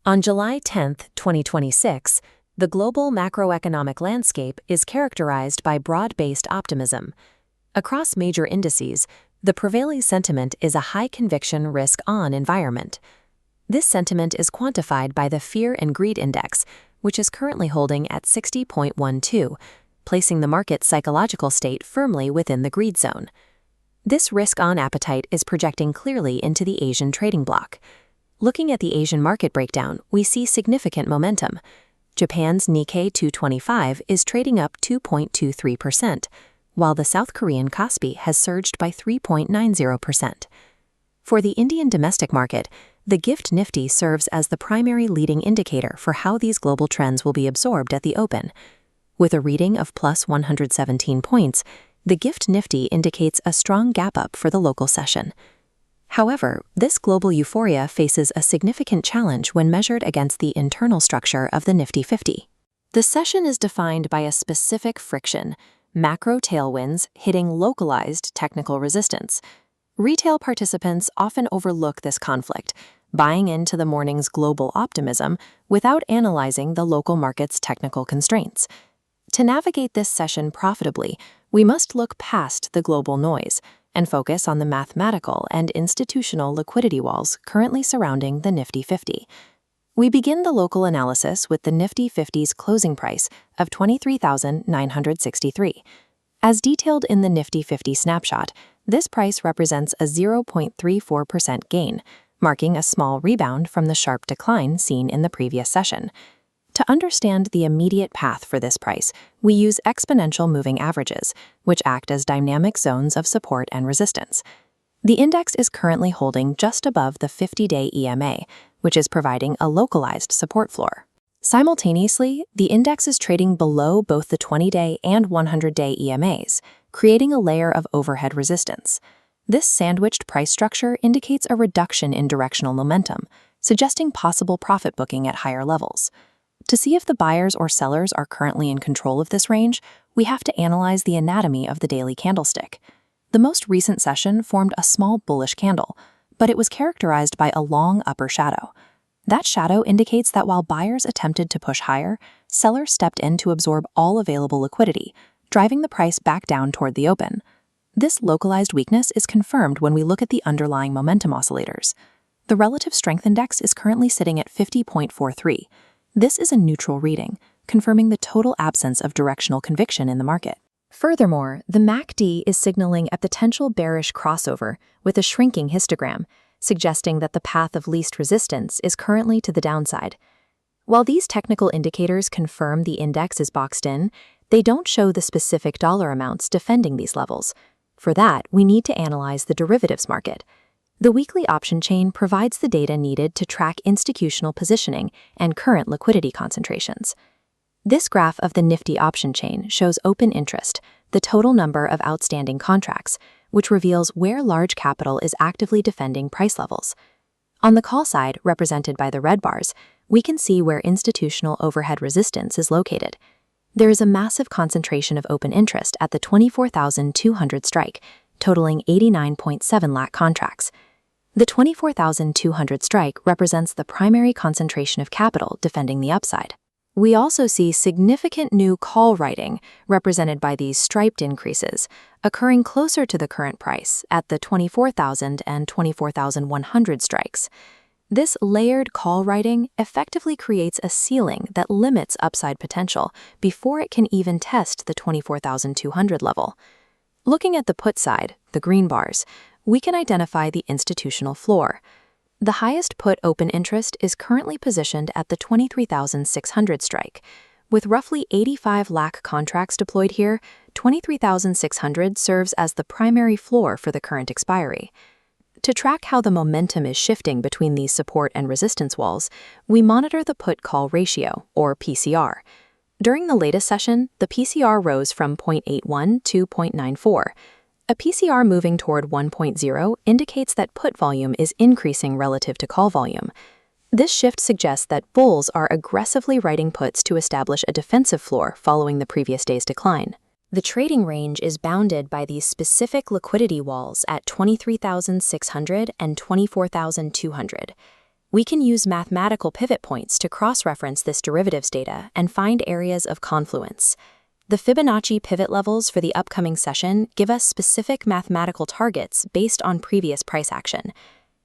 On July 10, 2026, the global macroeconomic landscape is characterized by broad-based optimism. Across major indices, the prevailing sentiment is a high-conviction risk-on environment. This sentiment is quantified by the Fear and Greed Index, which is currently holding at 60.12, placing the market's psychological state firmly within the greed zone. This risk-on appetite is projecting clearly into the Asian trading bloc. Looking at the Asian market breakdown, we see significant momentum. Japan's Nikkei 225 is trading up 2.23%, while the South Korean Kospi has surged by 3.90%. For the Indian domestic market, the gift Nifty serves as the primary leading indicator for how these global trends will be absorbed at the open. With a reading of plus 117 points, the gift Nifty indicates a strong gap up for the local session. However, this global euphoria faces a significant challenge when measured against the internal structure of the Nifty 50. The session is defined by a specific friction, macro tailwinds hitting localized technical resistance. Retail participants often overlook this conflict, buying into the morning's global optimism without analyzing the local market's technical constraints. To navigate this session profitably, we must look past the global noise and focus on the mathematical and institutional liquidity walls currently surrounding the Nifty 50. We begin the local analysis with the Nifty 50's closing price of 23,963. As detailed in the Nifty 50 snapshot, this price represents a 0.34% gain, marking a small rebound from the sharp decline seen in the previous session. To understand the immediate path for this price, we use exponential moving averages, which act as dynamic zones of support and resistance. The index is currently holding just above the 50-day EMA, which is providing a localized support floor. Simultaneously, the index is trading below both the 20-day and 100-day EMAs, creating a layer of overhead resistance. This sandwiched price structure indicates a reduction in directional momentum, suggesting possible profit booking at higher levels. To see if the buyers or sellers are currently in control of this range, we have to analyze the anatomy of the daily candlestick. The most recent session formed a small bullish candle, but it was characterized by a long upper shadow. That shadow indicates that while buyers attempted to push higher, sellers stepped in to absorb all available liquidity, driving the price back down toward the open. This localized weakness is confirmed when we look at the underlying momentum oscillators. The relative strength index is currently sitting at 50.43. This is a neutral reading, confirming the total absence of directional conviction in the market. Furthermore, the MACD is signaling a potential bearish crossover with a shrinking histogram, suggesting that the path of least resistance is currently to the downside. While these technical indicators confirm the index is boxed in, they don't show the specific dollar amounts defending these levels. For that, we need to analyze the derivatives market. The weekly option chain provides the data needed to track institutional positioning and current liquidity concentrations. This graph of the Nifty option chain shows open interest, the total number of outstanding contracts, which reveals where large capital is actively defending price levels. On the call side, represented by the red bars, we can see where institutional overhead resistance is located. There is a massive concentration of open interest at the 24,200 strike, totaling 89.7 lakh contracts. The 24,200 strike represents the primary concentration of capital defending the upside. We also see significant new call writing, represented by these striped increases, occurring closer to the current price at the 24,000 and 24,100 strikes. This layered call writing effectively creates a ceiling that limits upside potential before it can even test the 24,200 level. Looking at the put side, the green bars, we can identify the institutional floor. The highest put open interest is currently positioned at the 23,600 strike. With roughly 85 lakh contracts deployed here, 23,600 serves as the primary floor for the current expiry. To track how the momentum is shifting between these support and resistance walls, we monitor the put-call ratio, or PCR. During the latest session, the PCR rose from 0.81 to 0.94. A PCR moving toward 1.0 indicates that put volume is increasing relative to call volume. This shift suggests that bulls are aggressively writing puts to establish a defensive floor following the previous day's decline. The trading range is bounded by these specific liquidity walls at 23,600 and 24,200. We can use mathematical pivot points to cross-reference this derivatives data and find areas of confluence. The Fibonacci pivot levels for the upcoming session give us specific mathematical targets based on previous price action.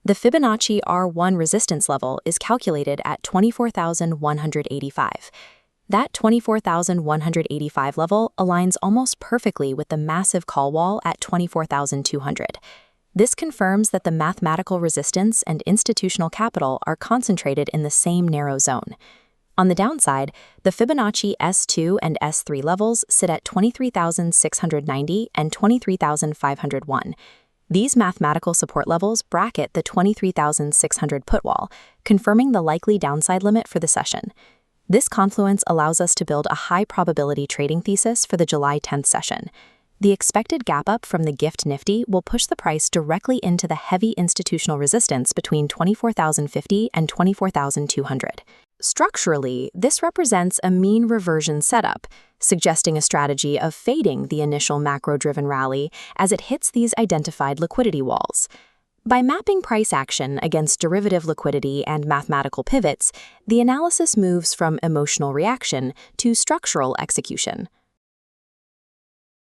The Fibonacci R1 resistance level is calculated at 24,185. That 24,185 level aligns almost perfectly with the massive call wall at 24,200. This confirms that the mathematical resistance and institutional capital are concentrated in the same narrow zone. On the downside, the Fibonacci S2 and S3 levels sit at 23,690 and 23,501. These mathematical support levels bracket the 23,600 put wall, confirming the likely downside limit for the session. This confluence allows us to build a high-probability trading thesis for the July 10th session. The expected gap up from the gift Nifty will push the price directly into the heavy institutional resistance between 24,050 and 24,200. Structurally, this represents a mean reversion setup, suggesting a strategy of fading the initial macro-driven rally as it hits these identified liquidity walls. By mapping price action against derivative liquidity and mathematical pivots, the analysis moves from emotional reaction to structural execution.